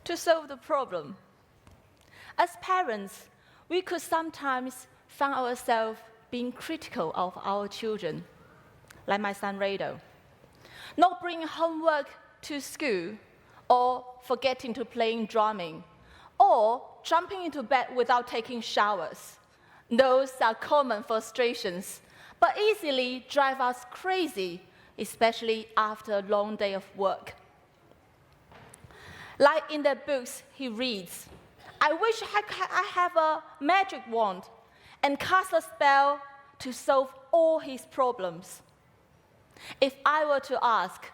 to solve the problem. As parents, we could sometimes find ourselves being critical of our children, like my son Rado, not bringing homework to school, or forgetting to play drumming, or jumping into bed without taking showers. Those are common frustrations, but easily drive us crazy, especially after a long day of work. Like in the books he reads, I wish I have a magic wand and cast a spell to solve all his problems. If I were to ask,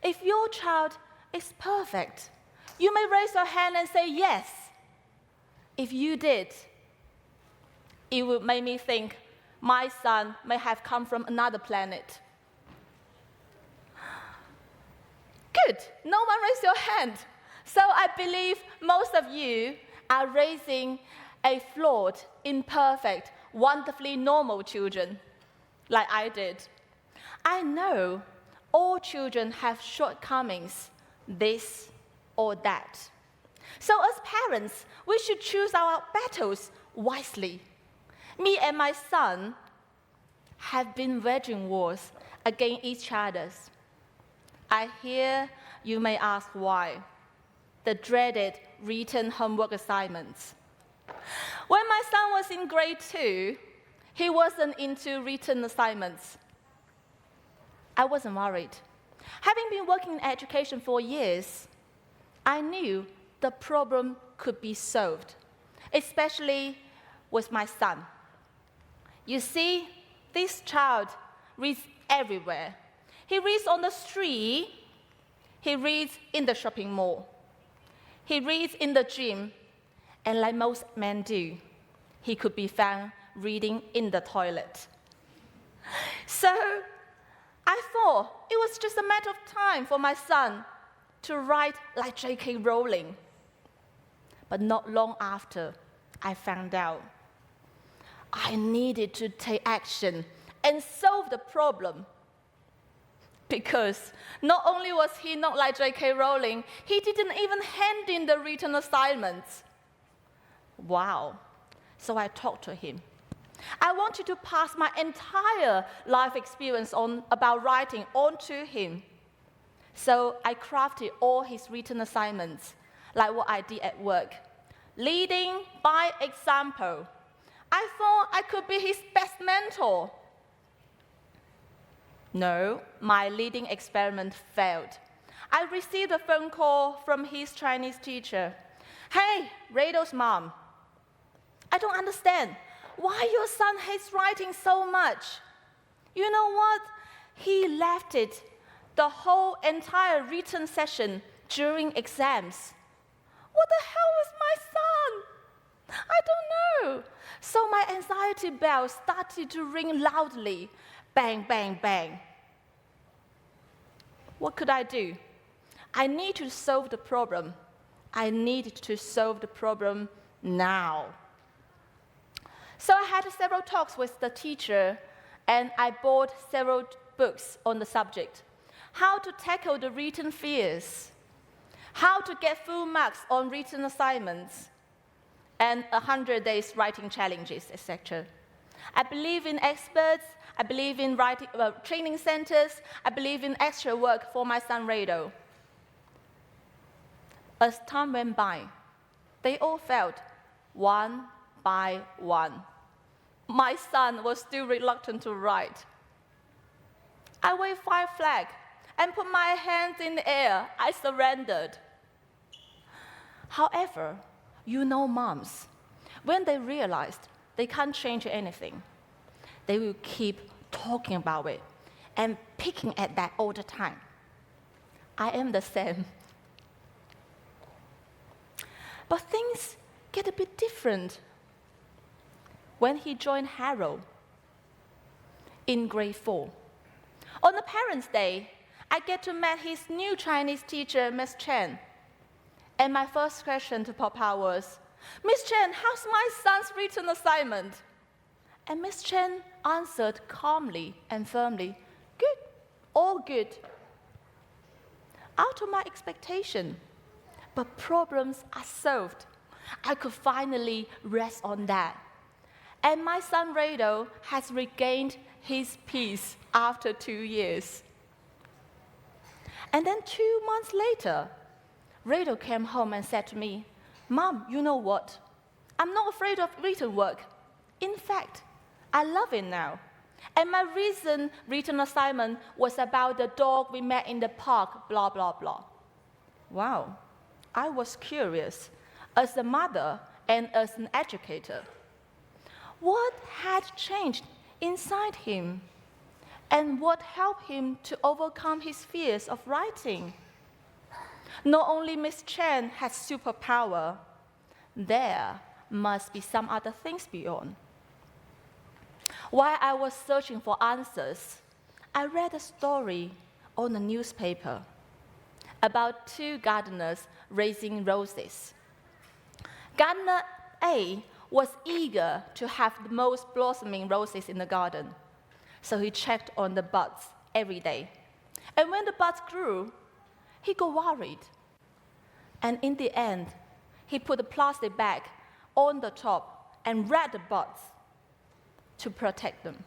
if your child is perfect, you may raise your hand and say yes. If you did, it would make me think my son may have come from another planet. Good, no one raised your hand. So I believe most of you are raising a flawed, imperfect, wonderfully normal children, like I did. I know all children have shortcomings, this or that. So as parents, we should choose our battles wisely. Me and my son have been waging wars against each other. I hear you may ask why. The dreaded written homework assignments. When my son was in grade 2, he wasn't into written assignments. I wasn't worried. Having been working in education for years, I knew the problem could be solved, especially with my son. You see, this child reads everywhere. He reads on the street, he reads in the shopping mall, he reads in the gym, and like most men do, he could be found reading in the toilet. So I thought it was just a matter of time for my son to write like J.K. Rowling. But not long after, I found out I needed to take action and solve the problem. Because not only was he not like J.K. Rowling, he didn't even hand in the written assignments. Wow. So I talked to him. I wanted to pass my entire life experience about writing on to him. So I crafted all his written assignments, like what I did at work, leading by example. I thought I could be his best mentor. No, my leading experiment failed. I received a phone call from his Chinese teacher. Hey, Rado's mom, I don't understand why your son hates writing so much. You know what? He left it the whole entire written session during exams. What the hell is my son? I don't know. So my anxiety bell started to ring loudly. Bang, bang, bang. What could I do? I need to solve the problem. I needed to solve the problem now. So I had several talks with the teacher, and I bought several books on the subject. How to tackle the written fears, how to get full marks on written assignments, and 100 days writing challenges, etc. I believe in experts, I believe in training centers, I believe in extra work for my son Rado. As time went by, they all failed, one by one. My son was still reluctant to write. I waved white flag and put my hands in the air. I surrendered. However, you know moms, when they realized they can't change anything, they will keep talking about it and picking at that all the time. I am the same. But things get a bit different when he joined Harrow in grade 4. On the Parents' Day, I get to meet his new Chinese teacher, Miss Chen. And my first question to Papa was, Miss Chen, how's my son's written assignment? And Miss Chen answered calmly and firmly, good, all good. Out of my expectation, but problems are solved. I could finally rest on that. And my son Rado has regained his peace after 2 years. And then 2 months later, Rado came home and said to me, "Mom, you know what? I'm not afraid of written work. In fact, I love it now." And my recent written assignment was about the dog we met in the park, blah, blah, blah. Wow, I was curious as a mother and as an educator. What had changed inside him? And what helped him to overcome his fears of writing? Not only Miss Chen has superpower, there must be some other things beyond. While I was searching for answers, I read a story on the newspaper about 2 gardeners raising roses. Gardener A was eager to have the most blossoming roses in the garden, so he checked on the buds every day. And when the buds grew, he got worried. And in the end, he put a plastic bag on the top and wrapped the buds to protect them.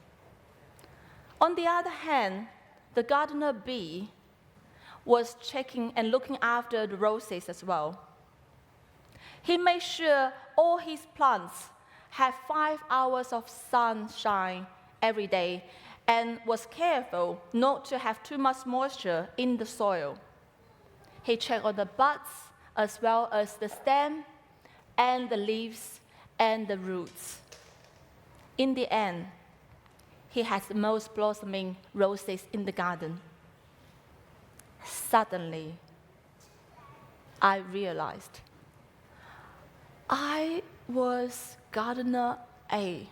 On the other hand, the gardener B was checking and looking after the roses as well. He made sure all his plants had 5 hours of sunshine every day and was careful not to have too much moisture in the soil. He checked on the buds as well as the stem and the leaves and the roots. In the end, he has the most blossoming roses in the garden. Suddenly, I realized I was gardener A.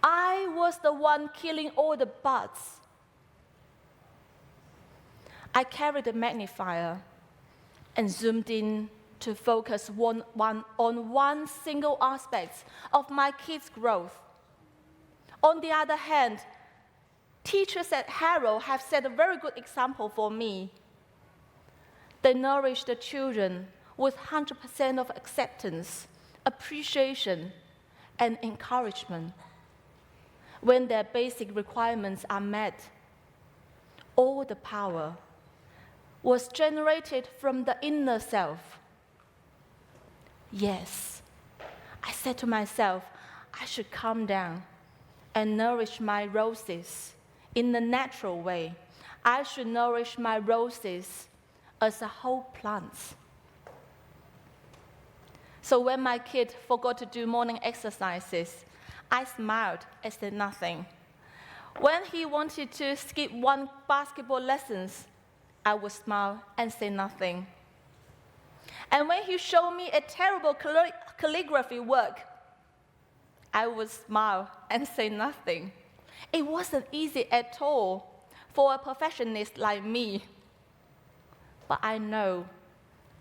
I was the one killing all the buds. I carried a magnifier and zoomed in to focus on one single aspect of my kids' growth. On the other hand, teachers at Harrow have set a very good example for me. They nourish the children with 100% of acceptance, appreciation, and encouragement. When their basic requirements are met, all the power was generated from the inner self. Yes, I said to myself, I should calm down and nourish my roses in the natural way. I should nourish my roses as a whole plant. So when my kid forgot to do morning exercises, I smiled and said nothing. When he wanted to skip one basketball lessons, I would smile and say nothing. And when he showed me a terrible calligraphy work, I would smile and say nothing. It wasn't easy at all for a perfectionist like me. But I know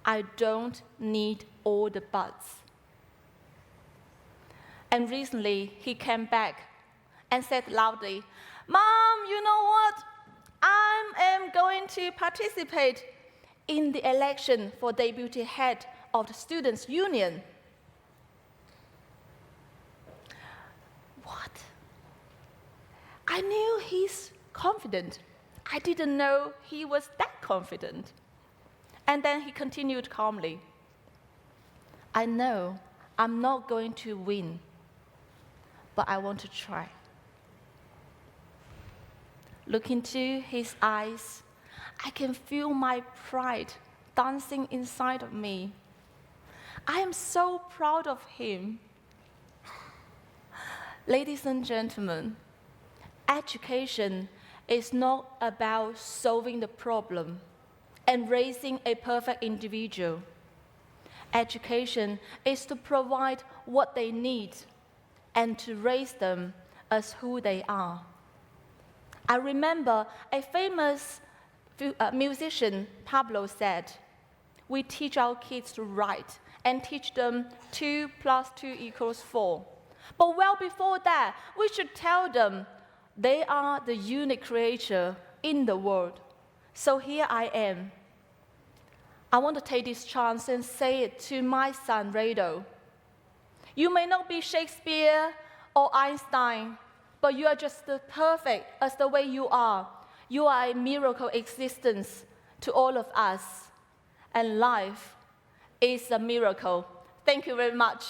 I don't need all the buds. And recently, he came back and said loudly, "Mom, you know what? I am going to participate in the election for deputy head of the Students' Union." What? I knew he's confident. I didn't know he was that confident. And then he continued calmly, "I know I'm not going to win, but I want to try." Look into his eyes, I can feel my pride dancing inside of me. I am so proud of him. Ladies and gentlemen, education is not about solving the problem and raising a perfect individual. Education is to provide what they need and to raise them as who they are. I remember a famous musician, Pablo, said, "We teach our kids to write and teach them 2 + 2 = 4. But well before that, we should tell them they are the unique creature in the world. So here I am. I want to take this chance and say it to my son, Rado. You may not be Shakespeare or Einstein, but you are just perfect as the way you are. You are a miracle existence to all of us, and life is a miracle. Thank you very much.